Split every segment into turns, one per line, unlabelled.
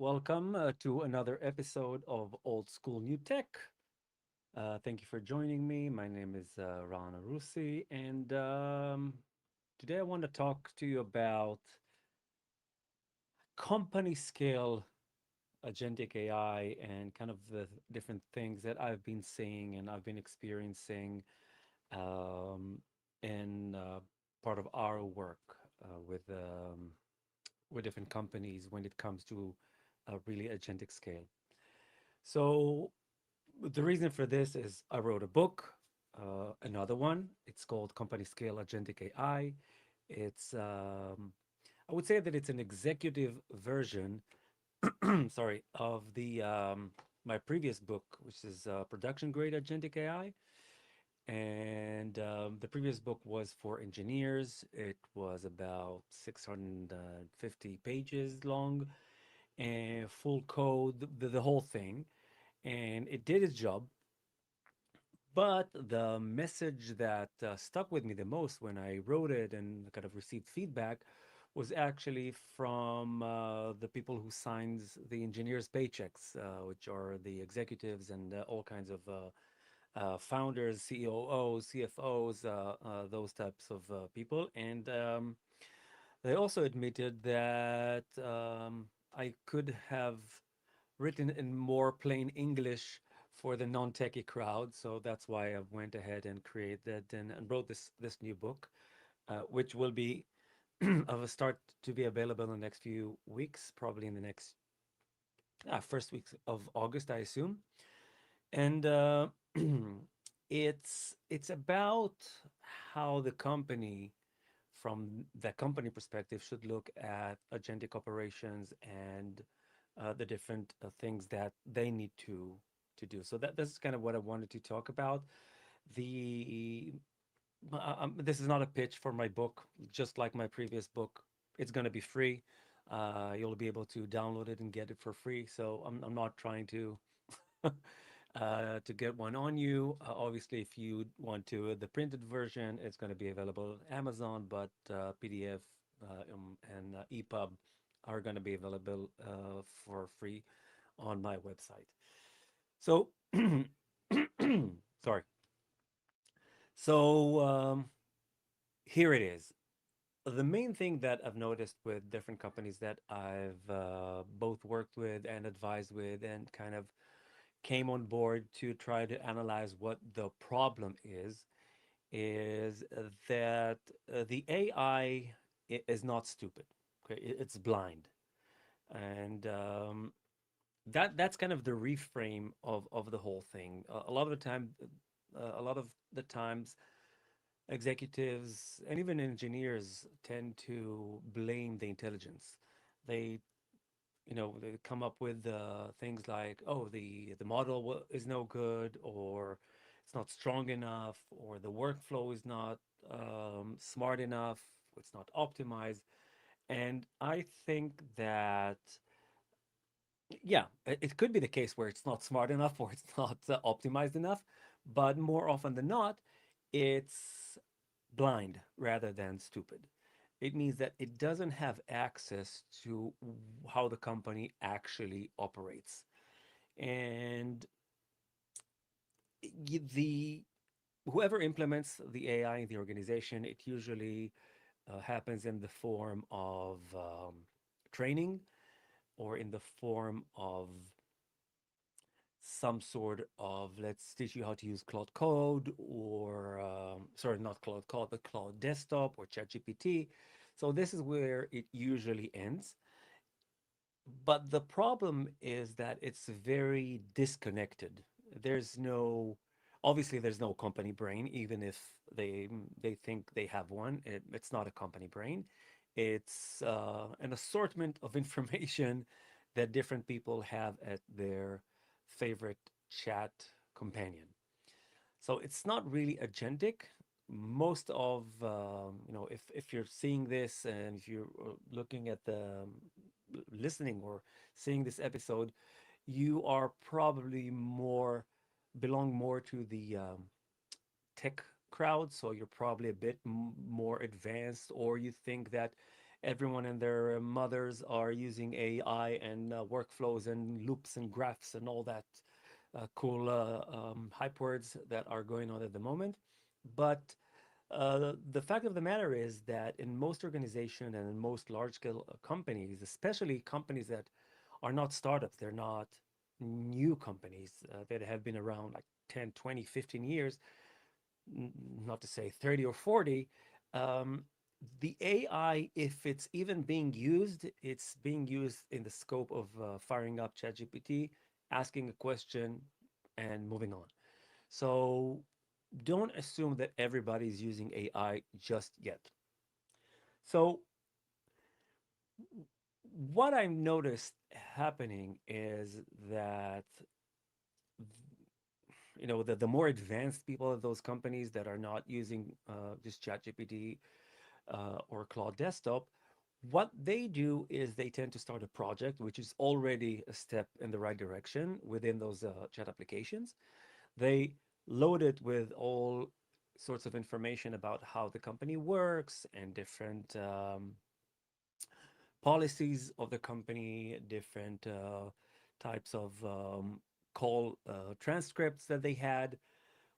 Welcome to another episode of Old School New Tech. Thank you for joining me. My name is Rana Rusi, and today I want to talk to you about company scale agentic AI and kind of the different things that I've been seeing and I've been experiencing um, in part of our work with different companies when it comes to really agentic scale. So the reason for this is I wrote a book, another one. It's called Company Scale Agentic AI. It's I would say that it's an executive version, sorry, of the my previous book, which is Production Grade Agentic AI. And the previous book was for engineers. It was about 650 pages long and full code, the whole thing. And it did its job. But the message that stuck with me the most when I wrote it and kind of received feedback was actually from the people who signs the engineers' paychecks, which are the executives and all kinds of founders, COOs, CFOs, those types of people. And they also admitted that I could have written in more plain English for the non-techie crowd. So that's why I went ahead and created and wrote this new book, which will be of a start to be available in the next few weeks, probably in the next first weeks of August, I assume. And it's about how the company, from the company perspective, should look at agentic operations and the different things that they need to do. So that's kind of what I wanted to talk about. The This is not a pitch for my book, just like my previous book. It's going to be free. You'll be able to download it and get it for free. So I'm not trying to get one on you. Obviously, if you want to, the printed version, it's going to be available on Amazon, but PDF and EPUB are going to be available for free on my website. So, sorry. So, here it is. The main thing that I've noticed with different companies that I've both worked with and advised with and kind of came on board to try to analyze what the problem is that the AI is not stupid. Okay, it's blind, and that's kind of the reframe of the whole thing. A lot of the time, a lot of the times, executives and even engineers tend to blame the intelligence. They they come up with things like, oh, the model is no good, or it's not strong enough, or the workflow is not smart enough, it's not optimized. And I think that, yeah, it could be the case where it's not smart enough or it's not optimized enough, but more often than not, it's blind rather than stupid. It means that it doesn't have access to how the company actually operates. And the whoever implements the AI in the organization, it usually happens in the form of training or in the form of some sort of, let's teach you how to use Cloud Code, or sorry, not Cloud Code, but Cloud Desktop or ChatGPT. So this is where it usually ends. But the problem is that it's very disconnected. There's no, obviously, there's no company brain, even if they think they have one. It's not a company brain. It's an assortment of information that different people have at their favorite chat companion. So it's not really agentic. Most of if you're seeing this and if you're looking at the listening or seeing this episode, you are probably more belong more to the tech crowd. So you're probably a bit more advanced, or you think that everyone and their mothers are using AI and workflows and loops and graphs and all that cool hype words that are going on at the moment. But the fact of the matter is that in most organizations and in most large scale companies, especially companies that are not startups, they're not new companies that have been around like 10, 20, 15 years, not to say 30 or 40, um, the AI, if it's even being used, it's being used in the scope of firing up ChatGPT, asking a question, and moving on. So don't assume that everybody's using AI just yet. So what I've noticed happening is that the more advanced people at those companies that are not using just ChatGPT or Claude Desktop, what they do is they tend to start a project, which is already a step in the right direction within those chat applications. They load it with all sorts of information about how the company works and different policies of the company, different types of call transcripts that they had,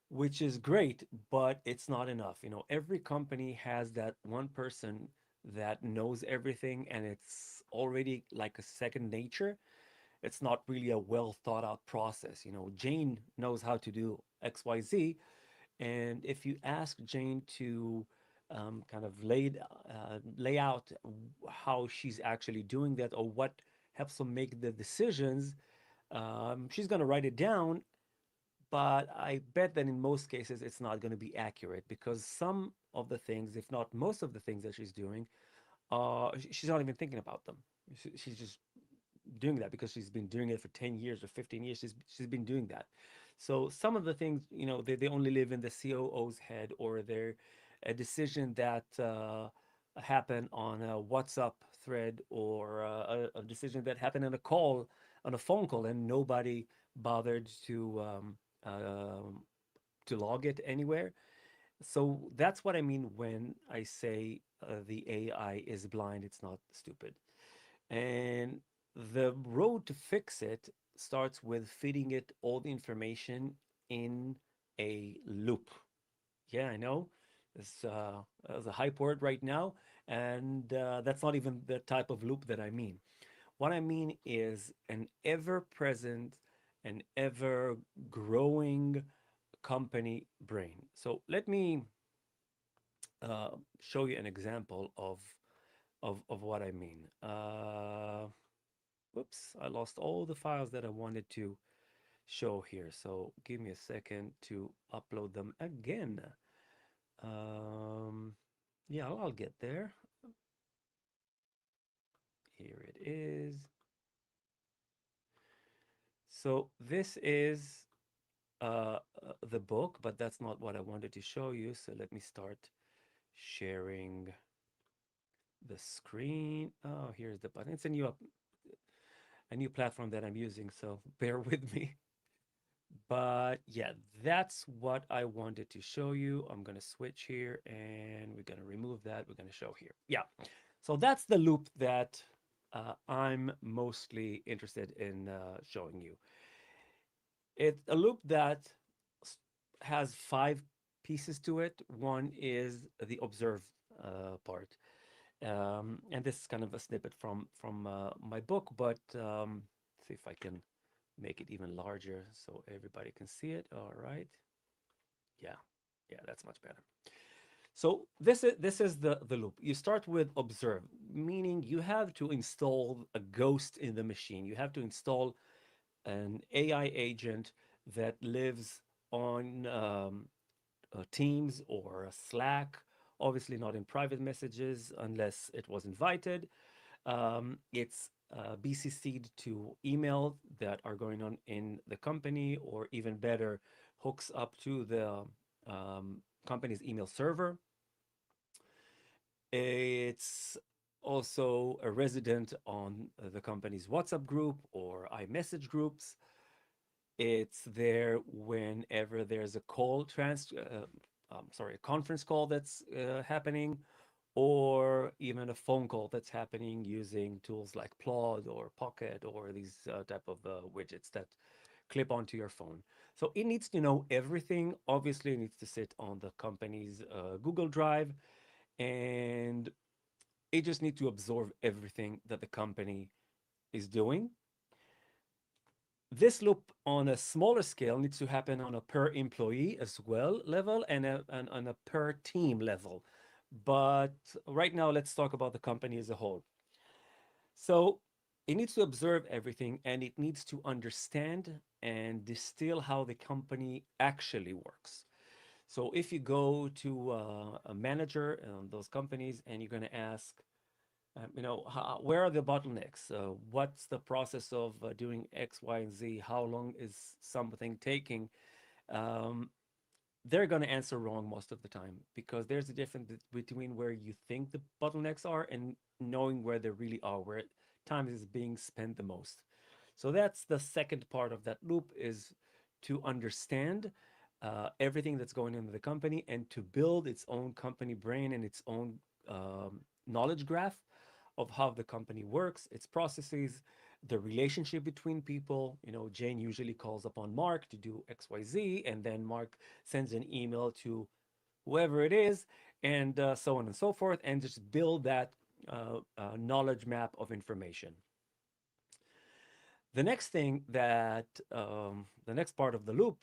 which is great, but it's not enough. Every company has that one person that knows everything and it's already like a second nature. It's not really a well thought out process. Jane knows how to do XYZ. And if you ask Jane to kind of lay out how she's actually doing that or what helps them make the decisions, she's going to write it down, but I bet that in most cases it's not going to be accurate because some of the things, if not most of the things that she's doing, she's not even thinking about them. She's just doing that because she's been doing it for 10 years or 15 years. She's been doing that. So some of the things, they only live in the COO's head, or they're a decision that happened on a WhatsApp thread, or a decision that happened in a call, on a phone call, and nobody bothered to log it anywhere. So that's what I mean when I say the AI is blind, it's not stupid. And the road to fix it starts with feeding it all the information in a loop. Yeah, I know. It's a hype word right now, and that's not even the type of loop that I mean. What I mean is an ever present and ever growing company brain. So let me uh, show you an example of what I mean. Whoops, I lost all the files that I wanted to show here. So give me a second to upload them again. Um, yeah, I'll get there. Here it is. So this is the book, but that's not what I wanted to show you. So let me start sharing the screen. Oh, here's the button. It's a new platform that I'm using, so bear with me. But yeah, that's what I wanted to show you. I'm going to switch here and we're going to remove that. We're going to show here. Yeah. So that's the loop that I'm mostly interested in showing you. It's a loop that has five pieces to it. One is the observe part. And this is kind of a snippet from my book, but see if I can make it even larger so everybody can see it. All right. Yeah. Yeah, that's much better. So this is the loop. You start with observe, meaning you have to install a ghost in the machine. You have to install an AI agent that lives on Teams or Slack. Obviously, not in private messages unless it was invited. It's BCC'd to email that are going on in the company, or even better, hooks up to the company's email server. It's also a resident on the company's WhatsApp group or iMessage groups. It's there whenever there's a a conference call that's happening, or even a phone call that's happening using tools like Plod or Pocket or these type of widgets that clip onto your phone. So it needs to know everything. Obviously, it needs to sit on the company's Google Drive, and it just needs to absorb everything that the company is doing. This loop on a smaller scale needs to happen on a per employee as well level and on a per team level. But right now, let's talk about the company as a whole. So it needs to observe everything and it needs to understand and distill how the company actually works. So if you go to a manager in those companies and you're going to ask, where are the bottlenecks? What's the process of doing X, Y, and Z? How long is something taking? Um, they're going to answer wrong most of the time because there's a difference between where you think the bottlenecks are and knowing where they really are, where time is being spent the most. So that's the second part of that loop is to understand everything that's going on in the company and to build its own company brain and its own knowledge graph of how the company works, its processes, the relationship between people. Jane usually calls upon Mark to do XYZ, and then Mark sends an email to whoever it is, and so on and so forth, and just build that knowledge map of information. The next thing that, the next part of the loop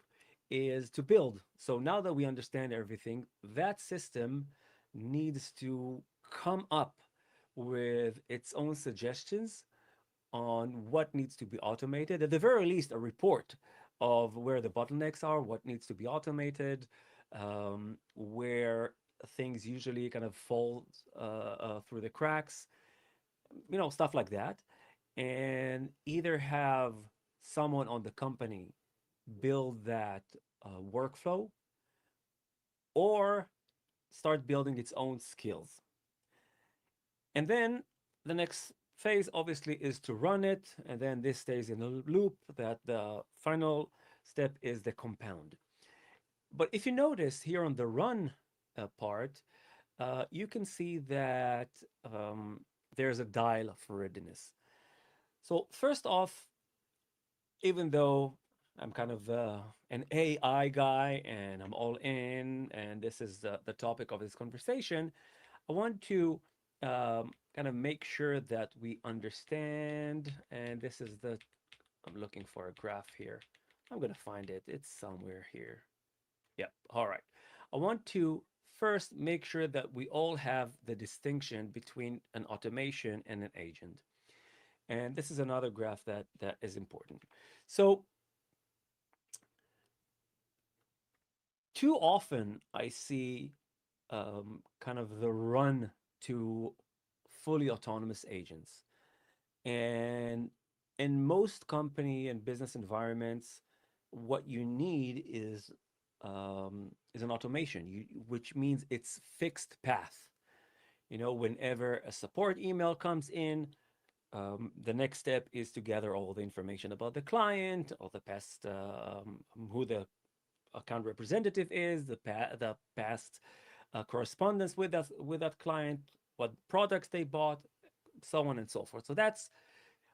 is to build. So now that we understand everything, that system needs to come up with its own suggestions on what needs to be automated. At the very least, a report of where the bottlenecks are, what needs to be automated, where things usually kind of fall through the cracks, stuff like that. And either have someone on the company build that workflow or start building its own skills. And then the next phase obviously is to run it, and then this stays in a loop. That the final step is the compound. But if you notice here on the run part, you can see that there's a dial of readiness. So first off, even though I'm kind of an AI guy and I'm all in, and this is the topic of this conversation, I want to kind of make sure that we understand. And this is I'm looking for a graph here. I'm going to find it. It's somewhere here. Yep. All right. I want to first make sure that we all have the distinction between an automation and an agent. And this is another graph that is important. So too often I see kind of the run to fully autonomous agents. And in most company and business environments, what you need is an automation, which means it's fixed path. Whenever a support email comes in, the next step is to gather all the information about the client, all the past, who the account representative is, the past correspondence with that client, what products they bought, so on and so forth. So that's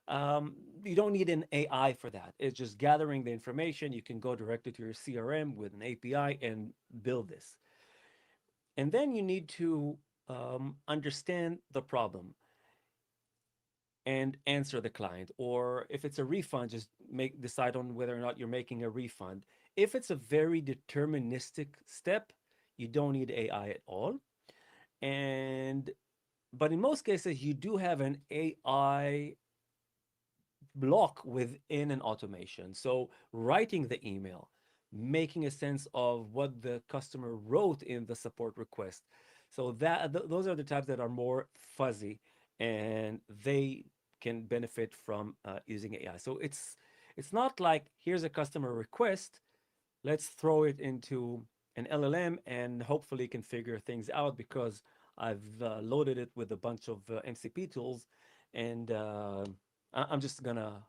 you don't need an AI for that. It's just gathering the information. You can go directly to your CRM with an API and build this. And then you need to understand the problem and answer the client. Or if it's a refund, just decide on whether or not you're making a refund. If it's a very deterministic step, you don't need AI at all. And but in most cases, you do have an AI block within an automation. So writing the email, making a sense of what the customer wrote in the support request. So those are the types that are more fuzzy, and they can benefit from using AI. So it's not like here's a customer request, let's throw it into an LLM and hopefully can figure things out because I've loaded it with a bunch of MCP tools, and I'm just gonna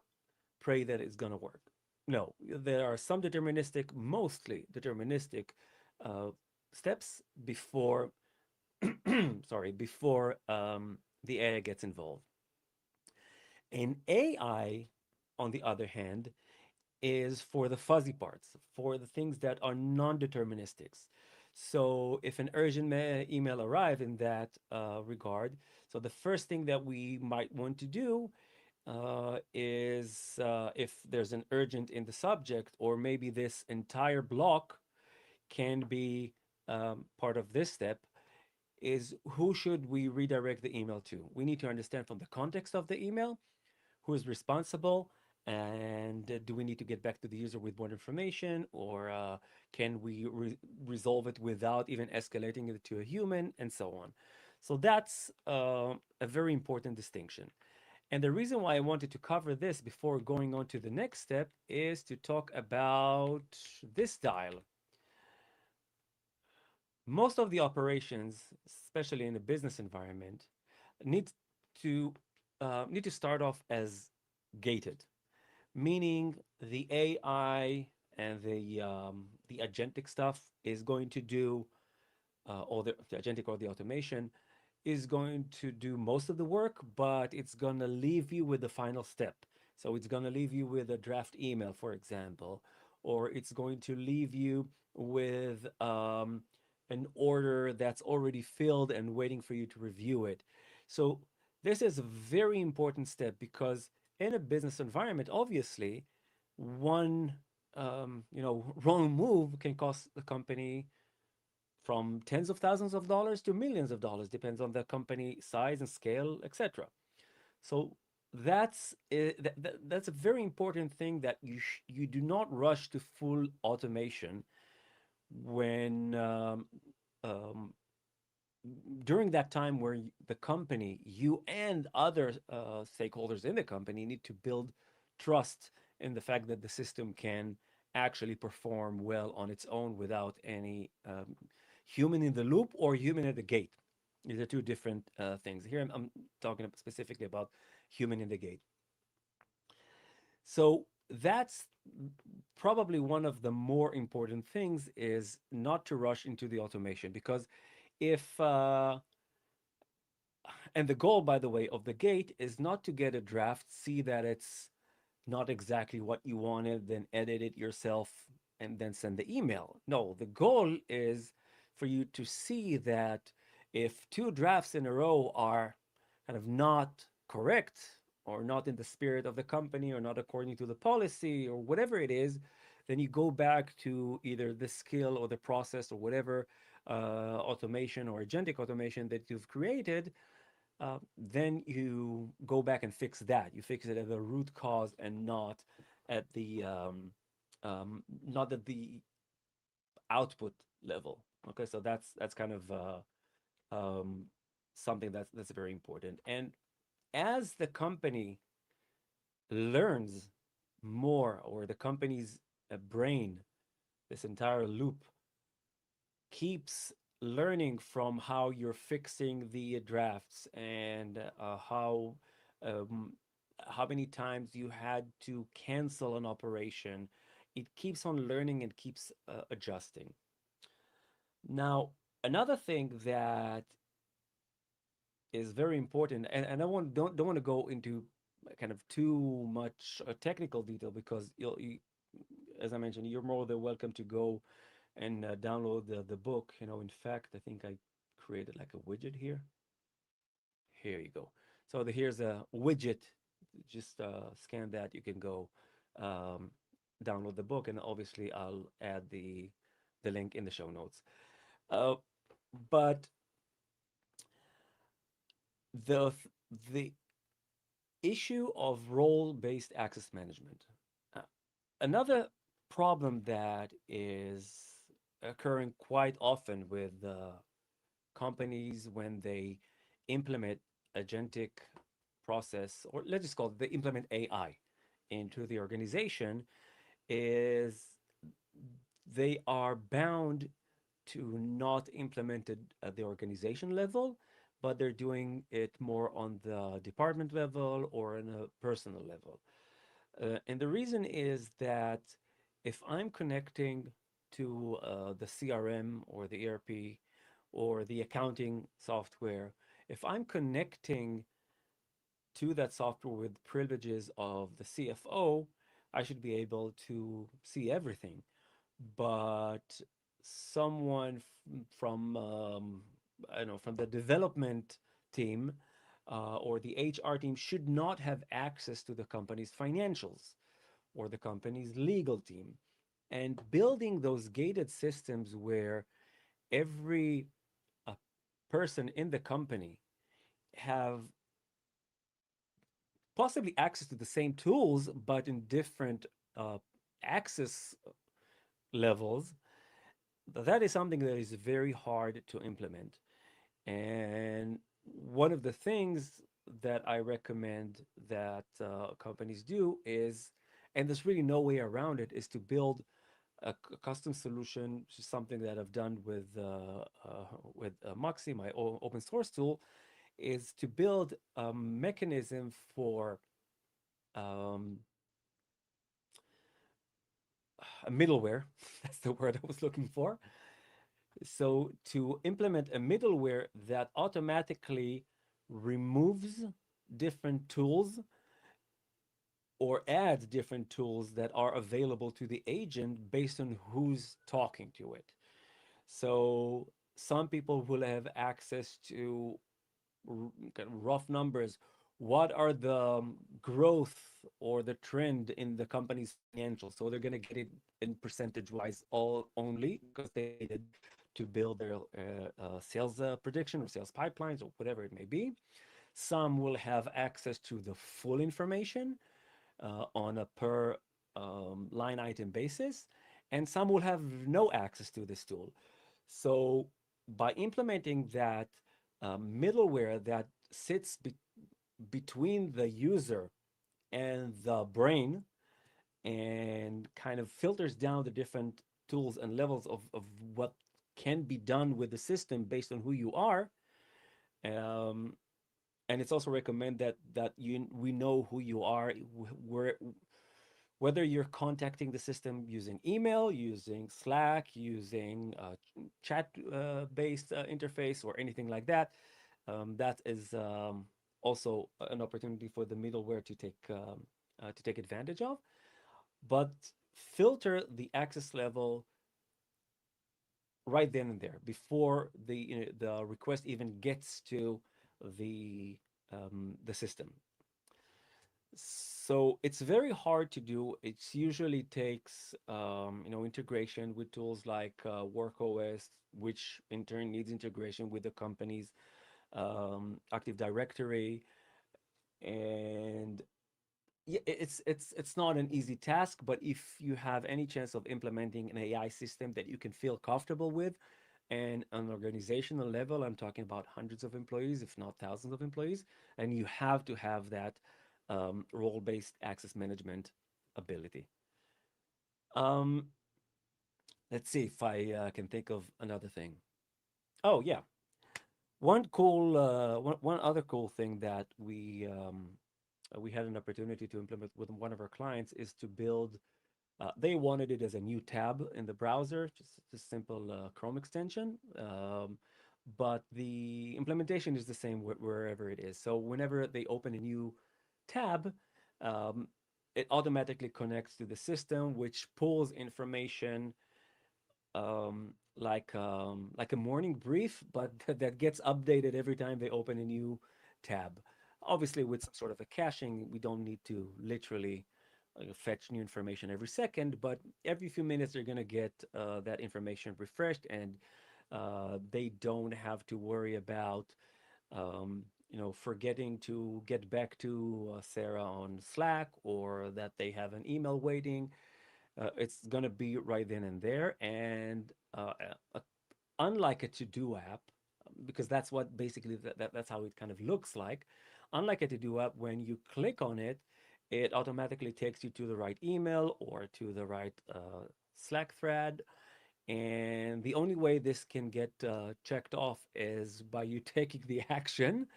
pray that it's gonna work. No, there are some deterministic, mostly deterministic uh, steps before sorry, before the AI gets involved. And AI, on the other hand, is for the fuzzy parts, for the things that are non-deterministics. So if an urgent email arrive in that regard, so the first thing that we might want to do is if there's an urgent in the subject, or maybe this entire block can be part of this step, is who should we redirect the email to? We need to understand from the context of the email who is responsible, and do we need to get back to the user with more information, or can we resolve it without even escalating it to a human, and so on. So that's a very important distinction. And the reason why I wanted to cover this before going on to the next step is to talk about this dial. Most of the operations, especially in a business environment, need to need to start off as gated, meaning the AI and the agentic stuff is going to do or the agentic or the automation is going to do most of the work, but it's going to leave you with the final step. So it's going to leave you with a draft email, for example, or it's going to leave you with an order that's already filled and waiting for you to review it. So this is a very important step because in a business environment, obviously, one wrong move can cost the company from tens of thousands of dollars to millions of dollars, depends on the company size and scale, etc. So that's a very important thing, that you do not rush to full automation when um, during that time where the company, you and other stakeholders in the company need to build trust in the fact that the system can actually perform well on its own without any human in the loop or human at the gate. These are two different things. Here I'm talking specifically about human in the gate. So that's probably one of the more important things, is not to rush into the automation, because if and the goal, by the way, of the gate is not to get a draft, see that it's not exactly what you wanted, then edit it yourself and then send the email. No, the goal is for you to see that if two drafts in a row are kind of not correct, or not in the spirit of the company, or not according to the policy, or whatever it is, then you go back to either the skill or the process or whatever automation or agentic automation that you've created. Then you go back and fix that. You fix it at the root cause, and not at the not at the output level. Okay, so that's kind of um, something that's very important. And as the company learns more, or the company's brain, this entire loop keeps learning from how you're fixing the drafts, and um, how many times you had to cancel an operation. It keeps on learning and keeps adjusting. Now, another thing that is very important, and I don't want to go into kind of too much technical detail, because as I mentioned, you're more than welcome to go and download the book. In fact, I think I created like a widget here. Here you go. So here's a widget. Just scan that. You can go um, download the book, and obviously I'll add the link in the show notes. Uh, but the the issue of role-based access management. Uh, Another problem that is occurring quite often with companies when they implement agentic process, or let's just call it, they implement AI into the organization, is they are bound to not implement it at the organization level, but they're doing it more on the department level or on a personal level. And the reason is that if I'm connecting to the CRM or the ERP, or the accounting software, if I'm connecting to that software with privileges of the CFO, I should be able to see everything. But someone from I don't know, from the development team or the HR team should not have access to the company's financials or the company's legal team. And building those gated systems where every uh, person in the company have possibly access to the same tools, but in different access levels, that is something that is very hard to implement. And one of the things that I recommend that companies do is, and there's really no way around it, is to build a custom solution, which is something that I've done with Moxie, my open source tool, is to build a mechanism for um, a middleware. That's the word I was looking for. So to implement a middleware that automatically removes different tools or adds different tools that are available to the agent based on who's talking to it. So some people will have access to kind of rough numbers. What are the growth or the trend in the company's financials? So they're going to get it in percentage wise all only because they need it to build their sales prediction or sales pipelines or whatever it may be. Some will have access to the full information on a per line item basis, and some will have no access to this tool. So by implementing that middleware that sits between the user and the brain and kind of filters down the different tools and levels of what can be done with the system based on who you are. Um, and it's also recommend that we know who you are, where whether you're contacting the system using email, using Slack, using chat based interface, or anything like that. That is also an opportunity for the middleware to take advantage of. But filter the access level right then and there before the request even gets to the system. So it's very hard to do. It usually takes integration with tools like WorkOS, which in turn needs integration with the company's Active Directory, and yeah, it's not an easy task. But if you have any chance of implementing an AI system that you can feel comfortable with, and on an organizational level, I'm talking about hundreds of employees, if not thousands of employees, and you have to have that role-based access management ability. Um, let's see if I can think of another thing. Oh yeah, one other cool thing that we had an opportunity to implement with one of our clients is to build. They wanted it as a new tab in the browser, just simple Chrome extension. But the implementation is the same wherever it is. So whenever they open a new tab, um, it automatically connects to the system, which pulls information like a morning brief, but that gets updated every time they open a new tab. Obviously, with some sort of a caching, we don't need to literally fetch new information every second, but every few minutes they're going to get that information refreshed, and they don't have to worry about forgetting to get back to Sarah on Slack, or that they have an email waiting. It's going to be right then and there. And unlike a to-do app, because that's what basically that's how it kind of looks like. Unlike a to-do app, when you click on it, it automatically takes you to the right email or to the right Slack thread. And the only way this can get checked off is by you taking the action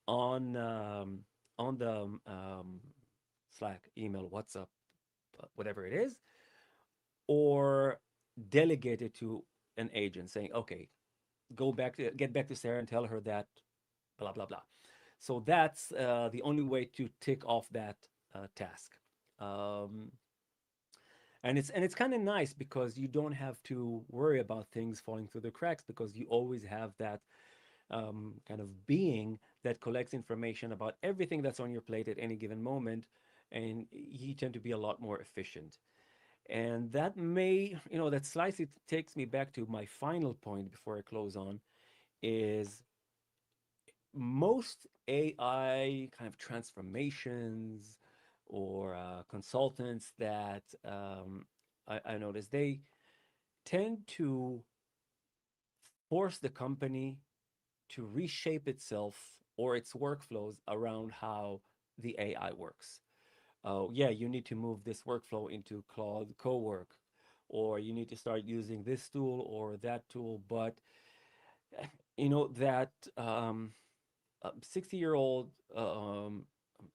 on on the Slack, email, WhatsApp, whatever it is, or delegate it to an agent saying, okay, get back to Sarah and tell her that blah blah blah. So that's the only way to tick off that task. Um, and it's kind of nice because you don't have to worry about things falling through the cracks because you always have that kind of being that collects information about everything that's on your plate at any given moment, and you tend to be a lot more efficient. And that may, that slightly takes me back to my final point before I close on is most AI kind of transformations or consultants that I notice, they tend to force the company to reshape itself or its workflows around how the AI works. Oh, yeah, you need to move this workflow into Claude Cowork, or you need to start using this tool or that tool. But that 60-year-old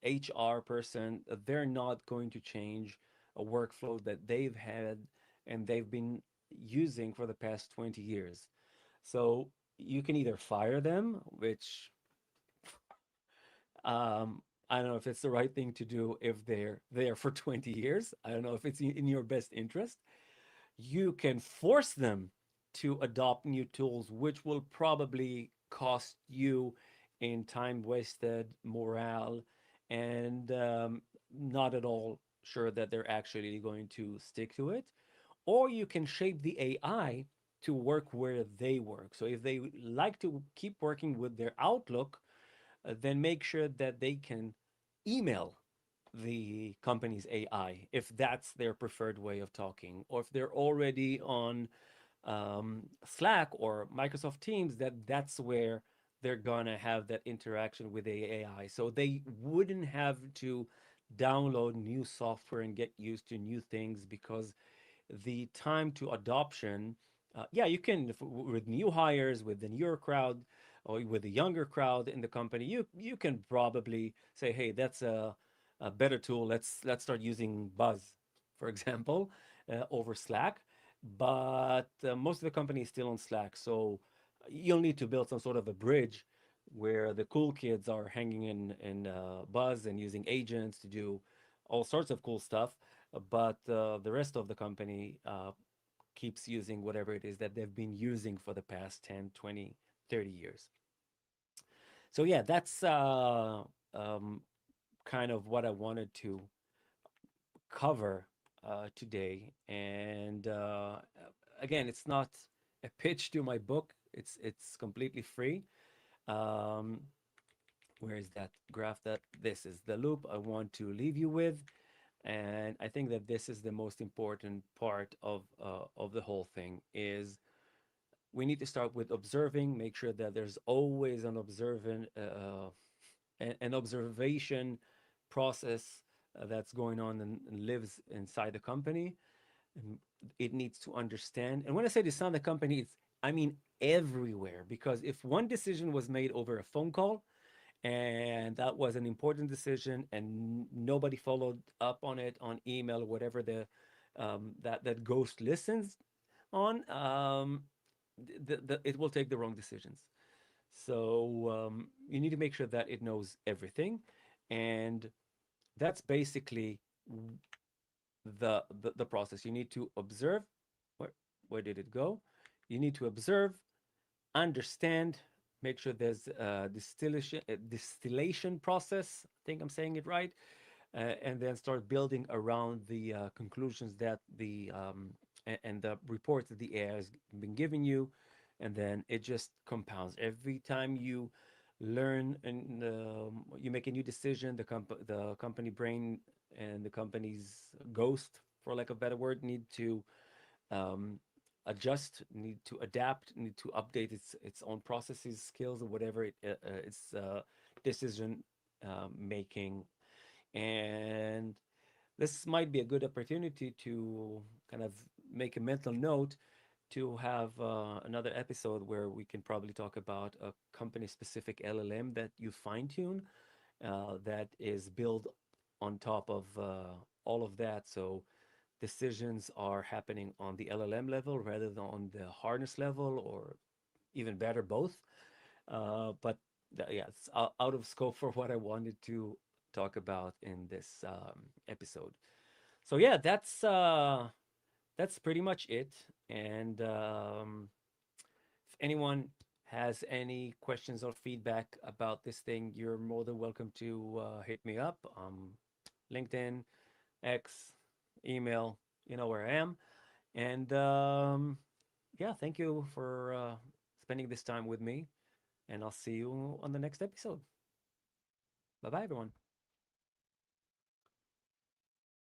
HR person, they're not going to change a workflow that they've had and they've been using for the past 20 years. So you can either fire them, which I don't know if it's the right thing to do if they're there for 20 years. I don't know if it's in your best interest. You can force them to adopt new tools, which will probably cost you in time wasted, morale, and not at all sure that they're actually going to stick to it. Or you can shape the AI to work where they work. So if they like to keep working with their Outlook, then make sure that they can email the company's AI if that's their preferred way of talking, or if they're already on Slack or Microsoft Teams, that's where they're gonna have that interaction with the AI. So they wouldn't have to download new software and get used to new things because the time to adoption, yeah, you can with new hires, with the newer crowd, or with the younger crowd in the company, you can probably say, hey, that's a better tool. Let's start using Buzz, for example, over Slack. But most of the company is still on Slack, so you'll need to build some sort of a bridge where the cool kids are hanging in Buzz and using agents to do all sorts of cool stuff, but the rest of the company keeps using whatever it is that they've been using for the past 10, 20, 30 years. So yeah, that's um, kind of what I wanted to cover today. And again, it's not a pitch to my book. It's completely free. Um, where is that graph? That this is the loop I want to leave you with. And I think that this is the most important part of the whole thing is we need to start with observing, make sure that there's always an observation process that's going on and lives inside the company. And it needs to understand. And when I say this on the company, I mean everywhere. Because if one decision was made over a phone call, and that was an important decision and nobody followed up on it on email or whatever that ghost listens on, it will take the wrong decisions. So you need to make sure that it knows everything, and that's basically the process. You need to observe. Where did it go? You need to observe, understand, make sure there's a distillation process. I think I'm saying it right, and then start building around the conclusions that and the reports that the AI has been giving you, and then it just compounds every time you learn and you make a new decision. The company brain and the company's ghost, for lack of a better word, need to um, adjust, need to adapt, need to update its own processes, skills, or whatever its decision making. And this might be a good opportunity to kind of make a mental note to have another episode where we can probably talk about a company specific LLM that you fine tune that is built on top of all of that. So decisions are happening on the LLM level rather than on the harness level, or even better both. But yeah, it's out of scope for what I wanted to talk about in this episode. So yeah, that's pretty much it. And if anyone has any questions or feedback about this thing, you're more than welcome to hit me up. LinkedIn, X, email, you know where I am. And yeah, thank you for spending this time with me. And I'll see you on the next episode. Bye bye, everyone.